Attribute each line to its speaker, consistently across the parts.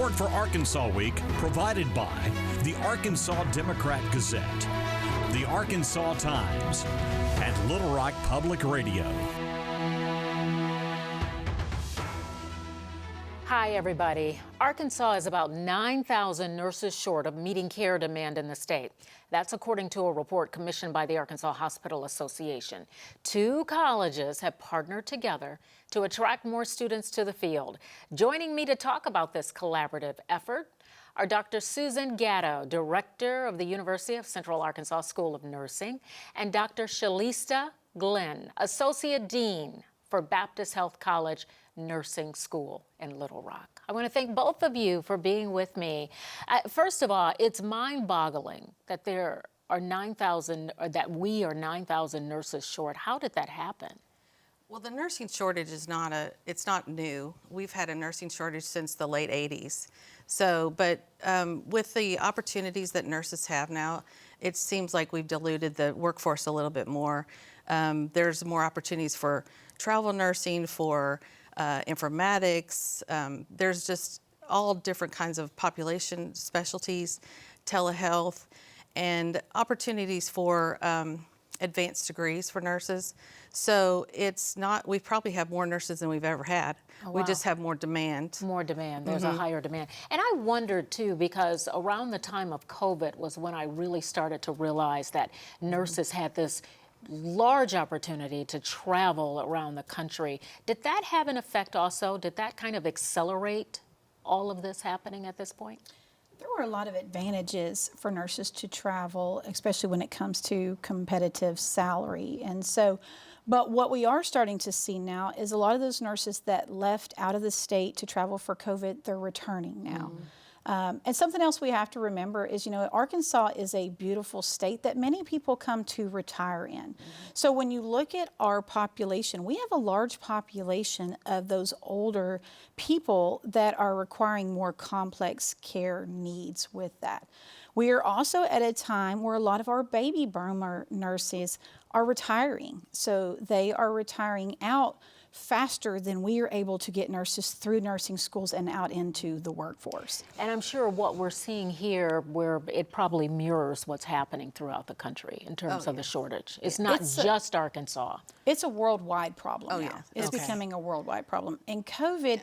Speaker 1: Support for Arkansas Week provided by the Arkansas Democrat-Gazette, the Arkansas Times, and Little Rock Public Radio.
Speaker 2: Hi, everybody. Arkansas is about 9,000 nurses short of meeting care demand in the state. That's according to a report commissioned by the Arkansas Hospital Association. 2 colleges have partnered together to attract more students to the field. Joining me to talk about this collaborative effort are Dr. Susan Gatto, Director of the University of Central Arkansas School of Nursing, and Dr. Schelista Glenn, Associate Dean for Baptist Health College Nursing School in Little Rock. I want to thank both of you for being with me. First of all, it's mind-boggling that there are 9,000, or that we are 9,000 nurses short. How did that happen?
Speaker 3: Well, the nursing shortage is it's not new. We've had a nursing shortage since the late 80s. So, but with the opportunities that nurses have now, it seems like we've diluted the workforce a little bit more. There's more opportunities for travel nursing, for informatics. There's just all different kinds of population specialties, telehealth, and opportunities for advanced degrees for nurses. So we probably have more nurses than we've ever had. Oh, wow. We just have more demand.
Speaker 2: More demand, there's a higher demand. And I wondered too, because around the time of COVID was when I really started to realize that nurses had this large opportunity to travel around the country. Did that have an effect also? Did that kind of accelerate all of this happening at this point?
Speaker 4: There were a lot of advantages for nurses to travel, especially when it comes to competitive salary. And so, but what we are starting to see now is a lot of those nurses that left out of the state to travel for COVID, they're returning now. And something else we have to remember is, Arkansas is a beautiful state that many people come to retire in. So when you look at our population, we have a large population of those older people that are requiring more complex care needs with that. We are also at a time where a lot of our baby boomer nurses are retiring. So they are retiring out faster than we are able to get nurses through nursing schools and out into the workforce.
Speaker 2: And I'm sure what we're seeing here, where it probably mirrors what's happening throughout the country in terms of the shortage. It's not just Arkansas.
Speaker 4: It's a worldwide problem now.
Speaker 3: Yeah.
Speaker 4: It's becoming a worldwide problem. And COVID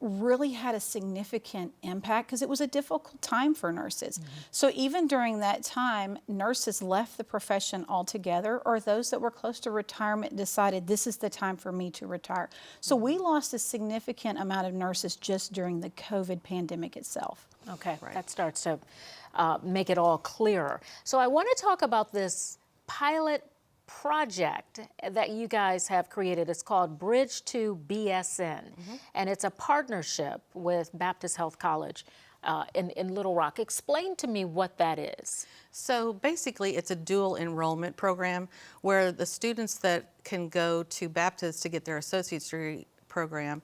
Speaker 4: really had a significant impact because it was a difficult time for nurses. So even during that time, nurses left the profession altogether, or those that were close to retirement decided this is the time for me to retire. So we lost a significant amount of nurses just during the COVID pandemic itself.
Speaker 2: Okay, that starts to make it all clearer. So I want to talk about this pilot project that you guys have created. It's called Bridge to BSN, and it's a partnership with Baptist Health College in Little Rock. Explain to me what that is.
Speaker 3: So basically, it's a dual enrollment program where the students that can go to Baptist to get their associate's degree program,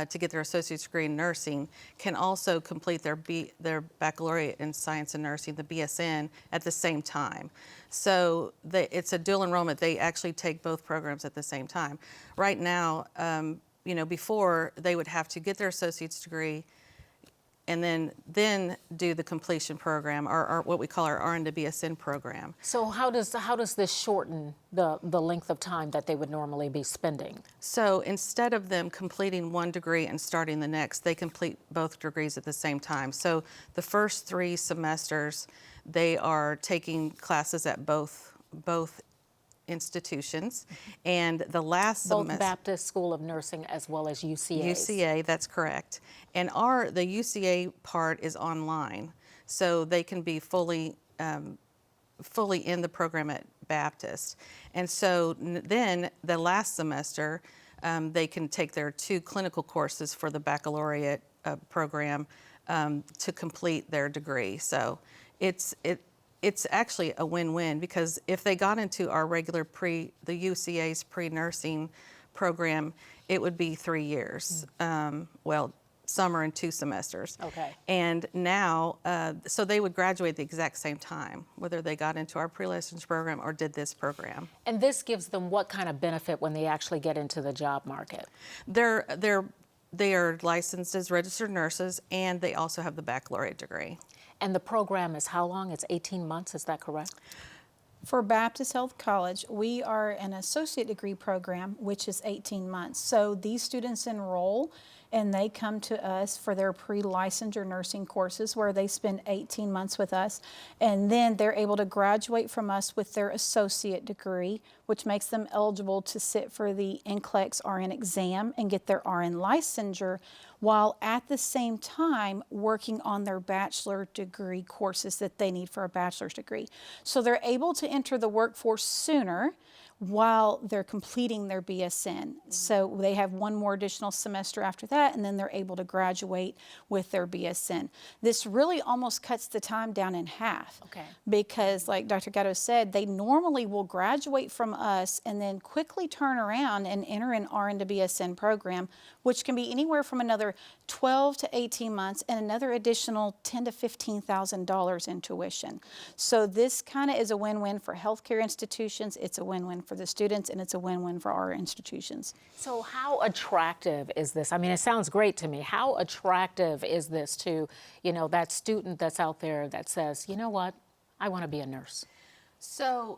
Speaker 3: to get their associate's degree in nursing, can also complete their baccalaureate in science and nursing, the BSN, at the same time. So it's a dual enrollment. They actually take both programs at the same time. Right now, before they would have to get their associate's degree and then do the completion program, or what we call our RN to BSN program.
Speaker 2: So how does this shorten the length of time that they would normally be spending?
Speaker 3: So instead of them completing one degree and starting the next, they complete both degrees at the same time. So the first 3 semesters, they are taking classes at both institutions, and the last semester,
Speaker 2: both Baptist School of Nursing as well as UCA.
Speaker 3: UCA, that's correct. And the UCA part is online, so they can be fully in the program at Baptist. And so then the last semester, they can take their 2 clinical courses for the baccalaureate program to complete their degree. So it's actually a win-win, because if they got into our regular the UCA's pre-nursing program, it would be 3 years. Summer and 2 semesters.
Speaker 2: Okay.
Speaker 3: And now, so they would graduate the exact same time, whether they got into our pre-licensure program or did this program.
Speaker 2: And this gives them what kind of benefit when they actually get into the job market?
Speaker 3: They're they are licensed as registered nurses, and they also have the baccalaureate degree.
Speaker 2: And the program is how long? It's 18 months, is that correct?
Speaker 4: For Baptist Health College, we are an associate degree program, which is 18 months. So these students enroll and they come to us for their pre-licensure nursing courses where they spend 18 months with us, and then they're able to graduate from us with their associate degree, which makes them eligible to sit for the NCLEX RN exam and get their RN licensure, while at the same time working on their bachelor degree courses that they need for a bachelor's degree. So they're able to enter the workforce sooner while they're completing their BSN. So they have one more additional semester after that, and then they're able to graduate with their BSN. This really almost cuts the time down in half.
Speaker 2: Okay.
Speaker 4: Because like Dr. Gatto said, they normally will graduate from us and then quickly turn around and enter an RN to BSN program, which can be anywhere from another 12 to 18 months and another additional $10,000 to $15,000 in tuition. So this kind of is a win-win for healthcare institutions, it's a win-win for the students, and it's a win-win for our institutions.
Speaker 2: So how attractive is this? I mean, it sounds great to me. How attractive is this to, you know, that student that's out there that says, you know what, I want to be a nurse?
Speaker 3: So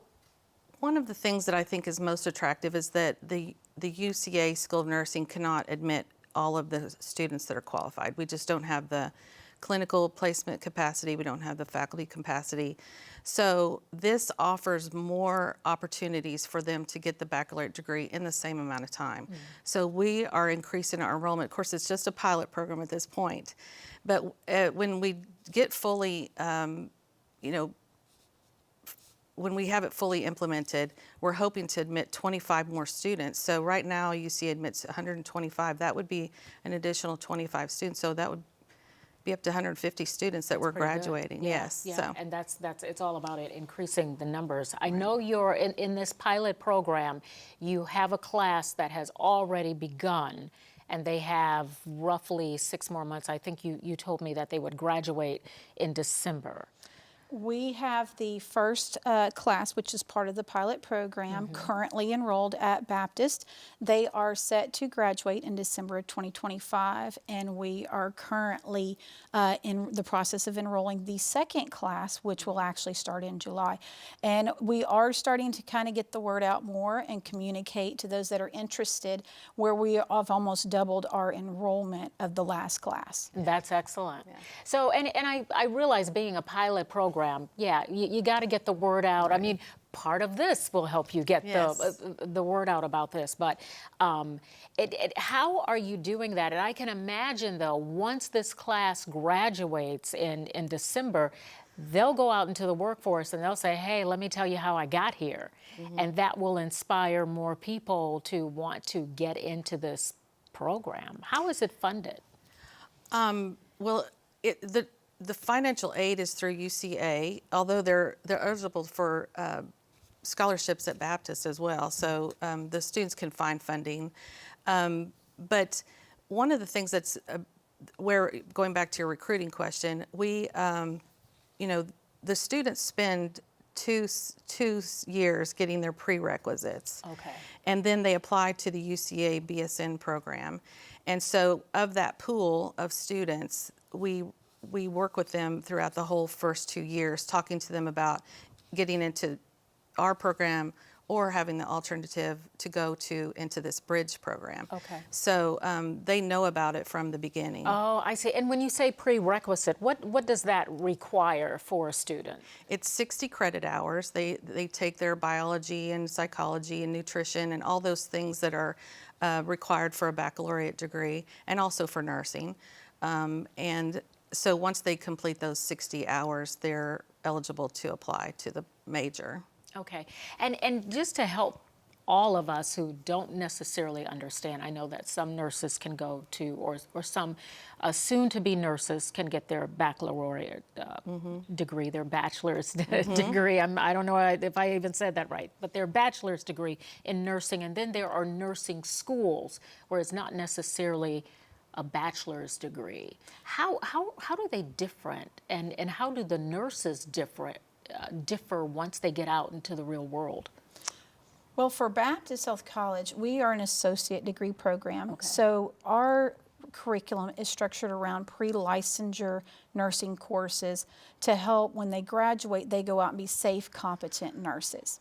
Speaker 3: one of the things that I think is most attractive is that the UCA School of Nursing cannot admit all of the students that are qualified. We just don't have the clinical placement capacity. We don't have the faculty capacity. So this offers more opportunities for them to get the baccalaureate degree in the same amount of time. So we are increasing our enrollment. Of course, it's just a pilot program at this point. But when we get fully, when we have it fully implemented, we're hoping to admit 25 more students. So right now, UC admits 125. That would be an additional 25 students. So that would be up to 150 students that we're graduating.
Speaker 2: Yeah,
Speaker 3: Yes.
Speaker 2: yeah.
Speaker 3: So.
Speaker 2: And that's it's all about it, increasing the numbers. I know you're in this pilot program, you have a class that has already begun, and they have roughly 6 more months. I think you told me that they would graduate in December.
Speaker 4: We have the first class, which is part of the pilot program, currently enrolled at Baptist. They are set to graduate in December of 2025, and we are currently in the process of enrolling the second class, which will actually start in July. And we are starting to kind of get the word out more and communicate to those that are interested, where we have almost doubled our enrollment of the last class.
Speaker 2: That's excellent. Yeah. So, and I realize being a pilot program, yeah, you got to get the word out. Right. I mean, part of this will help you get the word out about this. But how are you doing that? And I can imagine, though, once this class graduates in December, they'll go out into the workforce and they'll say, hey, let me tell you how I got here. And that will inspire more people to want to get into this program. How is it funded?
Speaker 3: Well, the financial aid is through UCA, although they're eligible for scholarships at Baptist as well. So the students can find funding. But one of the things that's going back to your recruiting question, we, the students spend two years getting their prerequisites.
Speaker 2: Okay.
Speaker 3: And then they apply to the UCA BSN program. And so of that pool of students, we work with them throughout the whole first 2 years, talking to them about getting into our program or having the alternative to go into this bridge program.
Speaker 2: Okay.
Speaker 3: So they know about it from the beginning.
Speaker 2: Oh, I see. And when you say prerequisite, what does that require for a student?
Speaker 3: It's 60 credit hours. They take their biology and psychology and nutrition and all those things that are required for a baccalaureate degree, and also for nursing. And so once they complete those 60 hours, they're eligible to apply to the major.
Speaker 2: Okay. And just to help all of us who don't necessarily understand, I know that some nurses can go to, or some soon-to-be nurses can get their baccalaureate degree, their bachelor's degree. I don't know if I even said that right, but their bachelor's degree in nursing. And then there are nursing schools where it's not necessarily a bachelor's degree. How do they different, and how do the nurses differ once they get out into the real world?
Speaker 4: Well, for Baptist Health College, we are an associate degree program.
Speaker 2: Okay.
Speaker 4: So our curriculum is structured around pre-licensure nursing courses to help when they graduate, they go out and be safe, competent nurses.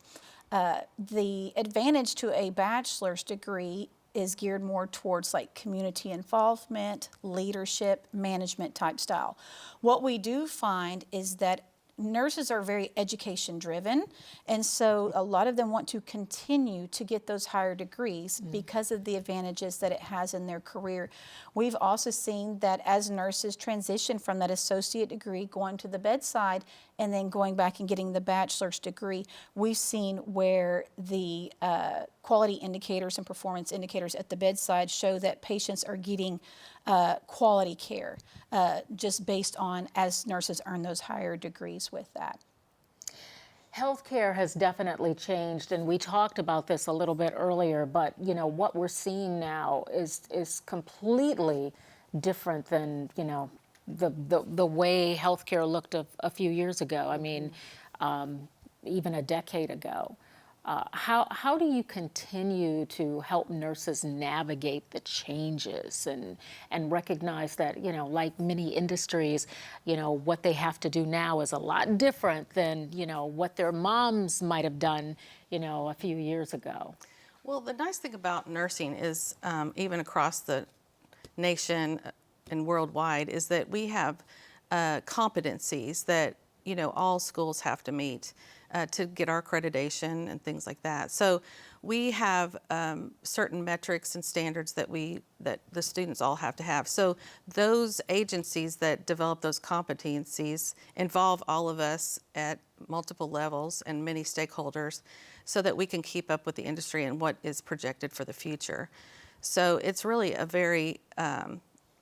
Speaker 4: The advantage to a bachelor's degree is geared more towards like community involvement, leadership, management type style. What we do find is that nurses are very education driven, and so a lot of them want to continue to get those higher degrees because of the advantages that it has in their career. We've also seen that as nurses transition from that associate degree going to the bedside and then going back and getting the bachelor's degree, we've seen where the quality indicators and performance indicators at the bedside show that patients are getting quality care just based on as nurses earn those higher degrees with that.
Speaker 2: Healthcare has definitely changed, and we talked about this a little bit earlier, but you know what we're seeing now is completely different than the way healthcare looked a few years ago. I mean, even a decade ago. How do you continue to help nurses navigate the changes and recognize that, like many industries, what they have to do now is a lot different than, what their moms might have done, a few years ago?
Speaker 3: Well, the nice thing about nursing is even across the nation and worldwide is that we have competencies that, all schools have to meet. To get our accreditation and things like that. So we have certain metrics and standards that the students all have to have. So those agencies that develop those competencies involve all of us at multiple levels and many stakeholders so that we can keep up with the industry and what is projected for the future. So it's really a very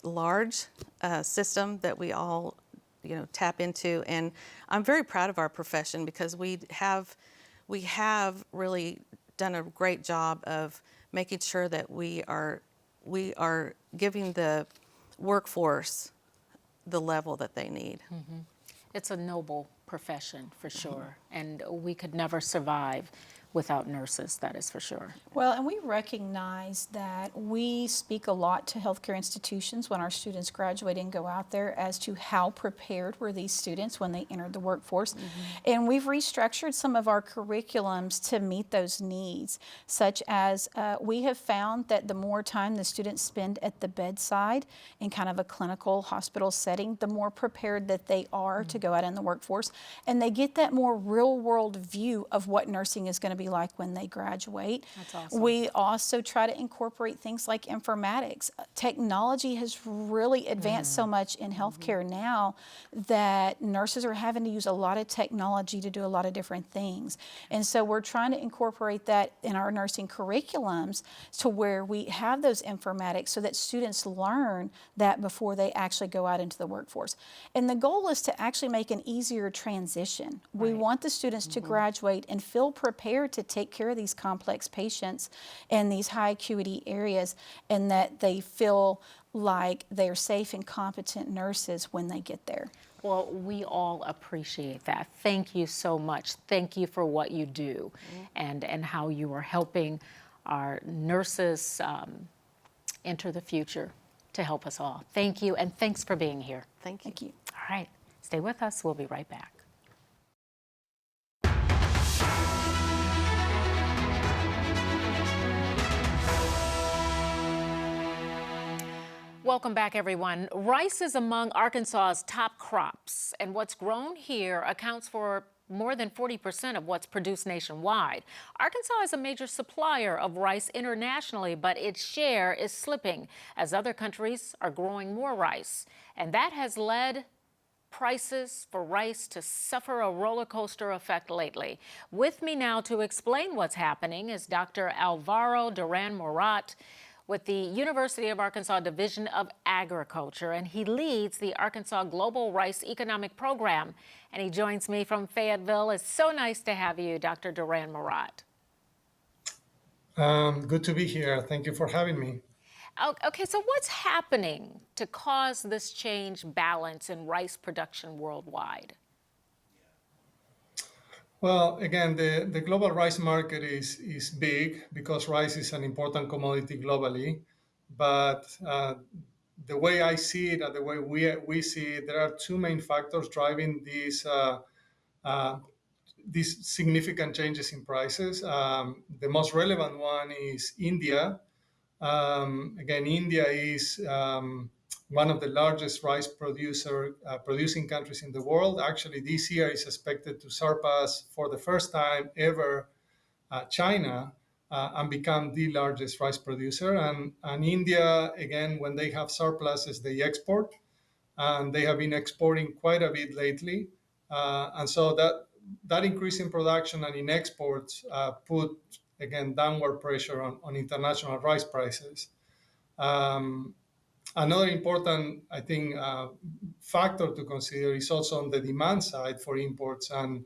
Speaker 3: large system that we all tap into, and I'm very proud of our profession because we have really done a great job of making sure that we are giving the workforce the level that they need.
Speaker 2: Mm-hmm. It's a noble profession for sure, and we could never survive without nurses, that is for sure.
Speaker 4: Well, and we recognize that we speak a lot to healthcare institutions when our students graduate and go out there as to how prepared were these students when they entered the workforce. And we've restructured some of our curriculums to meet those needs, such as we have found that the more time the students spend at the bedside in kind of a clinical hospital setting, the more prepared that they are to go out in the workforce. And they get that more real world view of what nursing is going to be like when they graduate.
Speaker 2: That's awesome.
Speaker 4: We also try to incorporate things like informatics. Technology has really advanced so much in healthcare now that nurses are having to use a lot of technology to do a lot of different things. And so we're trying to incorporate that in our nursing curriculums to where we have those informatics so that students learn that before they actually go out into the workforce. And the goal is to actually make an easier transition. We want the students to graduate and feel prepared to take care of these complex patients in these high acuity areas, and that they feel like they're safe and competent nurses when they get there.
Speaker 2: Well, we all appreciate that. Thank you so much. Thank you for what you do and how you are helping our nurses enter the future to help us all. Thank you, and thanks for being here.
Speaker 3: Thank you.
Speaker 4: Thank you.
Speaker 2: All right, stay with us. We'll be right back. Welcome back, everyone. Rice is among Arkansas's top crops, and what's grown here accounts for more than 40% of what's produced nationwide. Arkansas is a major supplier of rice internationally, but its share is slipping as other countries are growing more rice. And that has led prices for rice to suffer a roller coaster effect lately. With me now to explain what's happening is Dr. Alvaro Durand-Morat with the University of Arkansas Division of Agriculture, and he leads the Arkansas Global Rice Economic Program. And he joins me from Fayetteville. It's so nice to have you, Dr. Durand-Morat.
Speaker 5: Good to be here. Thank you for having me.
Speaker 2: Okay, so what's happening to cause this change balance in rice production worldwide?
Speaker 5: Well, again, the global rice market is big because rice is an important commodity globally, but the way I see it and the way we see it, there are two main factors driving these significant changes in prices. The most relevant one is India. Again, India is one of the largest rice producing countries in the world. Actually, this year is expected to surpass for the first time ever China and become the largest rice producer. And India, again, when they have surpluses, they export, and they have been exporting quite a bit lately. And so that increase in production and in exports put, again, downward pressure on international rice prices. Another important, I think, factor to consider is also on the demand side for imports, and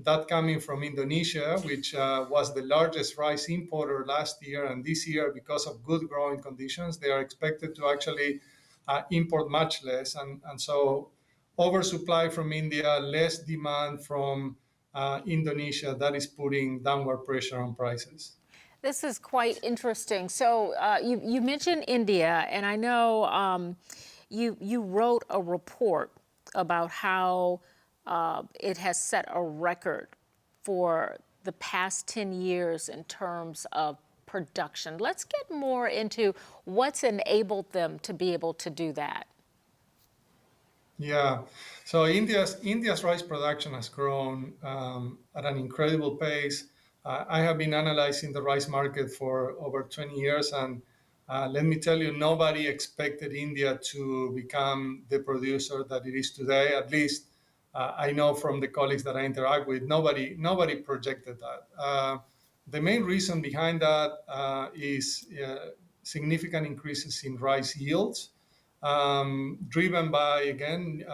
Speaker 5: that coming from Indonesia, which was the largest rice importer last year, and this year, because of good growing conditions, they are expected to actually import much less. And so oversupply from India, less demand from Indonesia, that is putting downward pressure on prices.
Speaker 2: This is quite interesting. So you mentioned India, and I know you wrote a report about how it has set a record for the past 10 years in terms of production. Let's get more into what's enabled them to be able to do that.
Speaker 5: Yeah, so India's rice production has grown at an incredible pace. I have been analyzing the rice market for over 20 years, and let me tell you, nobody expected India to become the producer that it is today. At least I know from the colleagues that I interact with, nobody projected that. The main reason behind that is significant increases in rice yields, driven by, again,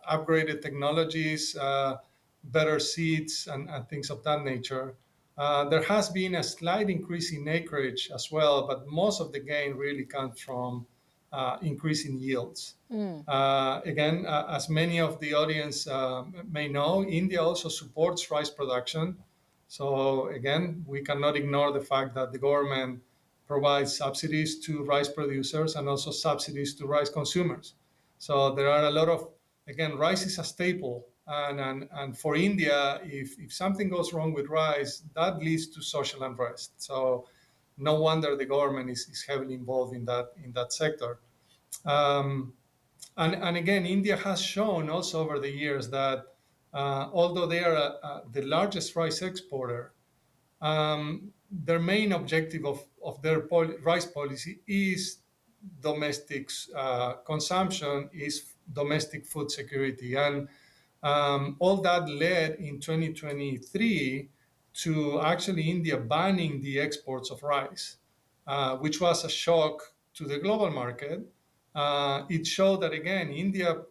Speaker 5: upgraded technologies, better seeds, and things of that nature. There has been a slight increase in acreage as well, but most of the gain really comes from increasing yields. Again, as many of the audience may know, India also supports rice production. So again, we cannot ignore the fact that the government provides subsidies to rice producers and also subsidies to rice consumers. So there are a lot of, again, rice is a staple. And for India, if something goes wrong with rice, that leads to social unrest. So no wonder the government is heavily involved in that sector. And again, India has shown also over the years that although they are the largest rice exporter, their main objective of their rice policy is domestic consumption, is domestic food security. And all that led in 2023 to actually India banning the exports of rice, which was a shock to the global market. It showed that, again, India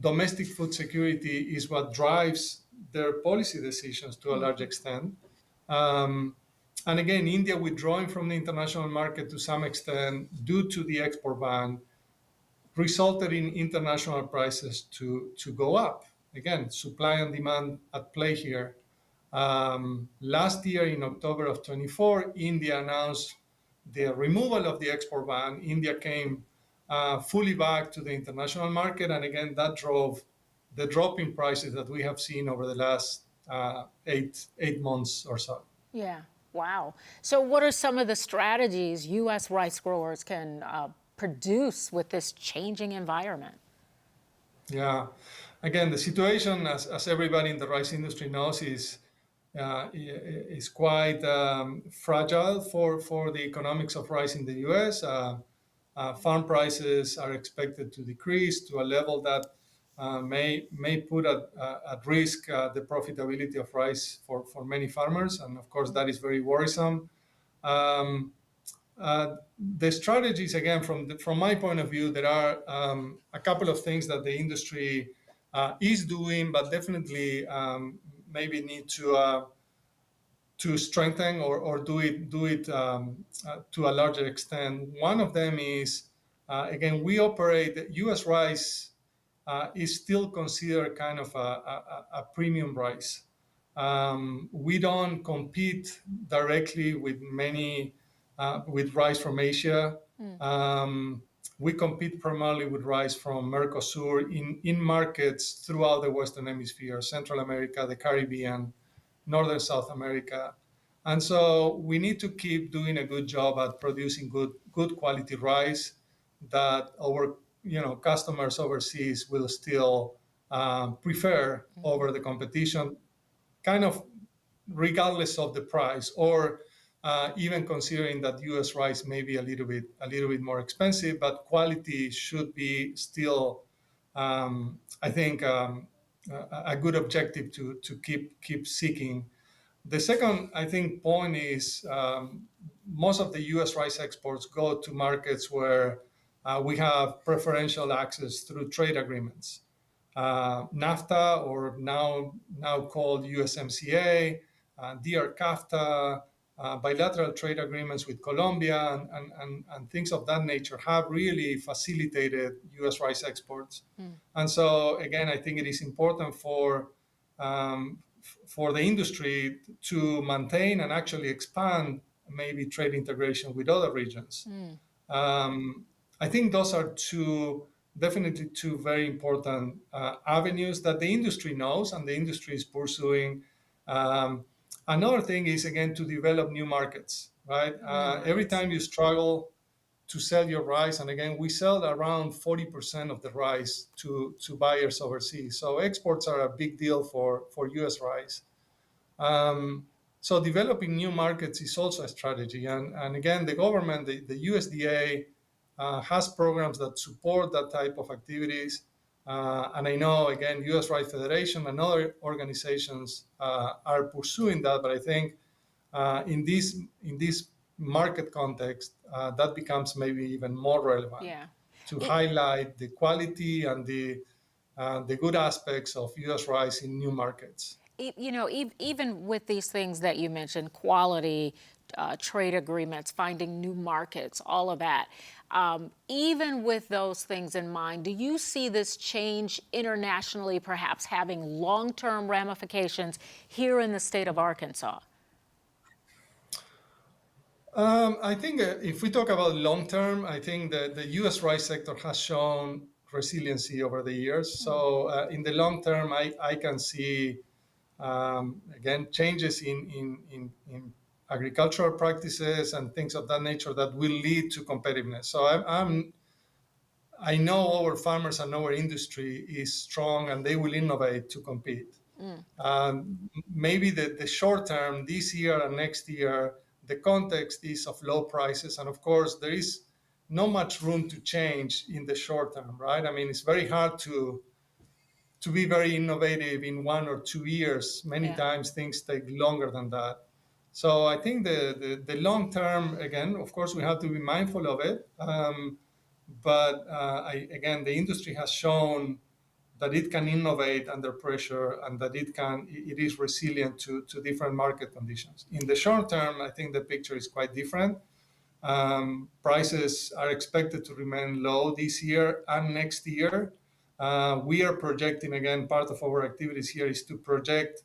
Speaker 5: domestic food security is what drives their policy decisions to a large extent. And again, India withdrawing from the international market to some extent due to the export ban resulted in international prices to go up. Again, supply and demand at play here. Last year, in October of 24, India announced the removal of the export ban. India came fully back to the international market. And again, that drove the drop in prices that we have seen over the last 8 months or so.
Speaker 2: Yeah, wow. So what are some of the strategies U.S. rice growers can produce with this changing environment?
Speaker 5: Yeah, again, the situation, as everybody in the rice industry knows, is quite fragile for the economics of rice in the U.S. Farm prices are expected to decrease to a level that may put at risk the profitability of rice for many farmers, and of course that is very worrisome. The strategies, again, from my point of view, there are a couple of things that the industry is doing, but definitely maybe need to strengthen or do it to a larger extent. One of them is, again, we operate, U.S. rice is still considered kind of a premium rice. We don't compete directly with many with rice from Asia. We compete primarily with rice from Mercosur in markets throughout the Western Hemisphere, Central America, the Caribbean, Northern South America. And so we need to keep doing a good job at producing good quality rice that our customers overseas will still prefer over the competition, kind of regardless of the price, or even considering that U.S. rice may be a little bit more expensive, but quality should be still, I think, a good objective to keep seeking. The second, I think, point is most of the U.S. rice exports go to markets where we have preferential access through trade agreements. NAFTA, or now called USMCA, DR KAFTA, bilateral trade agreements with Colombia, and things of that nature have really facilitated U.S. rice exports. And so, again, I think it is important for the industry to maintain and actually expand maybe trade integration with other regions. I think those are definitely two very important avenues that the industry knows and the industry is pursuing. Another thing is, again, to develop new markets, right? Every time you struggle to sell your rice, and again, we sell around 40% of the rice to buyers overseas. So exports are a big deal for U.S. rice. So developing new markets is also a strategy. And again, the government, the USDA, has programs that support that type of activities. And I know, again, U.S. Rice Federation and other organizations are pursuing that. But I think in this market context, that becomes maybe even more relevant to highlight the quality and the good aspects of U.S. rice in new markets.
Speaker 2: Even with these things that you mentioned, quality, trade agreements, finding new markets, all of that, even with those things in mind, do you see this change internationally perhaps having long-term ramifications here in the state of Arkansas?
Speaker 5: I think if we talk about long-term, I think that the U.S. rice sector has shown resiliency over the years. So in the long term, I can see, again, changes in agricultural practices and things of that nature that will lead to competitiveness. So I know our farmers and our industry is strong and they will innovate to compete. Maybe the short term, this year and next year, the context is of low prices. And of course, there is not much room to change in the short term, right? I mean, it's very hard to be very innovative in 1 or 2 years. Many times things take longer than that. So I think the long term, again, of course, we have to be mindful of it. But again, the industry has shown that it can innovate under pressure and that it is resilient to different market conditions. In the short term, I think the picture is quite different. Prices are expected to remain low this year and next year. We are projecting, again, part of our activities here is to project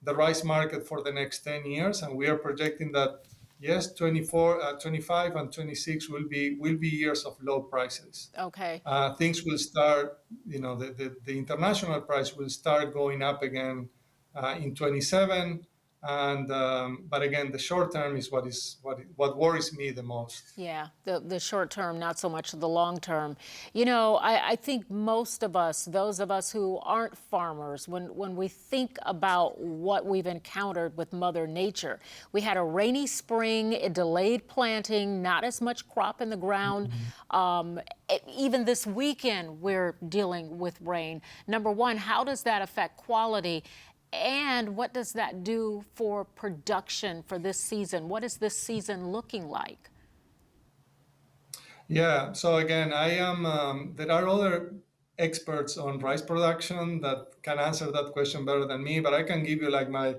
Speaker 5: the rice market for the next 10 years. And we are projecting that, yes, 24, 25 and 26 will be years of low prices.
Speaker 2: Okay.
Speaker 5: Things will start, the international price will start going up again in 27. And but again, the short term is what worries me the most.
Speaker 2: Yeah, the short term, not so much the long term. I think most of us, those of us who aren't farmers, when we think about what we've encountered with Mother Nature, we had a rainy spring, it delayed planting, not as much crop in the ground. Even this weekend, we're dealing with rain. Number one, how does that affect quality? And what does that do for production for this season? What is this season looking like?
Speaker 5: Yeah, so again, there are other experts on rice production that can answer that question better than me, but I can give you like my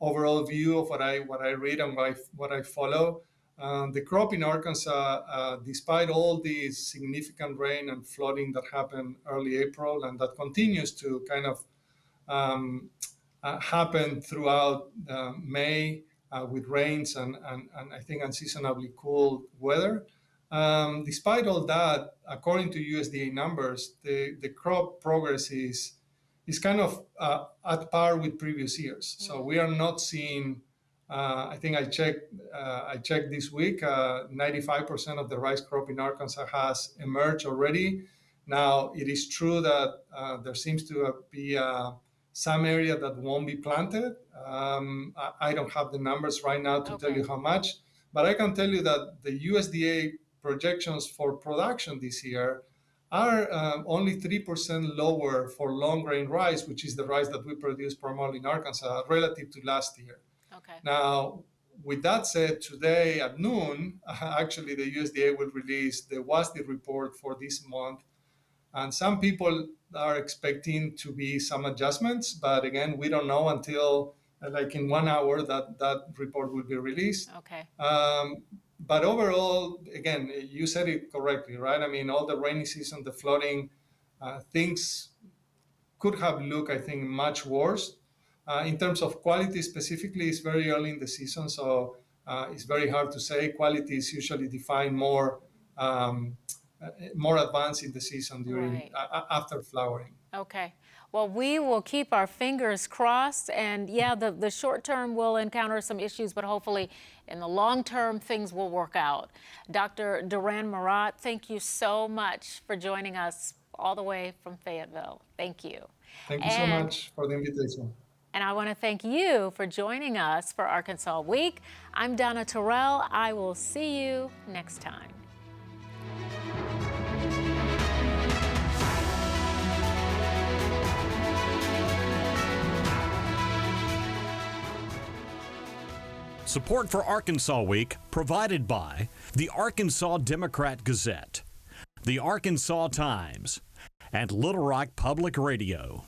Speaker 5: overall view of what I read and what I follow. The crop in Arkansas, despite all the significant rain and flooding that happened early April and that continues to kind of happen throughout May, with rains and I think unseasonably cool weather. Despite all that, according to USDA numbers, the crop progress is kind of at par with previous years. So we are not seeing. I think I checked this week. 95% of the rice crop in Arkansas has emerged already. Now it is true that there seems to be some area that won't be planted. I don't have the numbers right now to tell you how much, but I can tell you that the USDA projections for production this year are only 3% lower for long grain rice, which is the rice that we produce primarily in Arkansas, relative to last year.
Speaker 2: Okay.
Speaker 5: Now, with that said, today at noon, actually the USDA will release the WASDE report for this month. And some people are expecting to be some adjustments, but again, we don't know until like in 1 hour that report will be released.
Speaker 2: Okay.
Speaker 5: But overall, again, you said it correctly, right? I mean, all the rainy season, the flooding, things could have looked, I think, much worse. In terms of quality specifically, it's very early in the season, so it's very hard to say. Quality is usually defined more advanced in the season during after flowering.
Speaker 2: Okay. Well, we will keep our fingers crossed, and yeah, the short term will encounter some issues, but hopefully in the long term things will work out. Dr. Durand-Morat, thank you so much for joining us all the way from Fayetteville. Thank you.
Speaker 5: Thank you so much for the invitation.
Speaker 2: And I want to thank you for joining us for Arkansas Week. I'm Donna Terrell. I will see you next time.
Speaker 1: Support for Arkansas Week provided by the Arkansas Democrat Gazette, the Arkansas Times, and Little Rock Public Radio.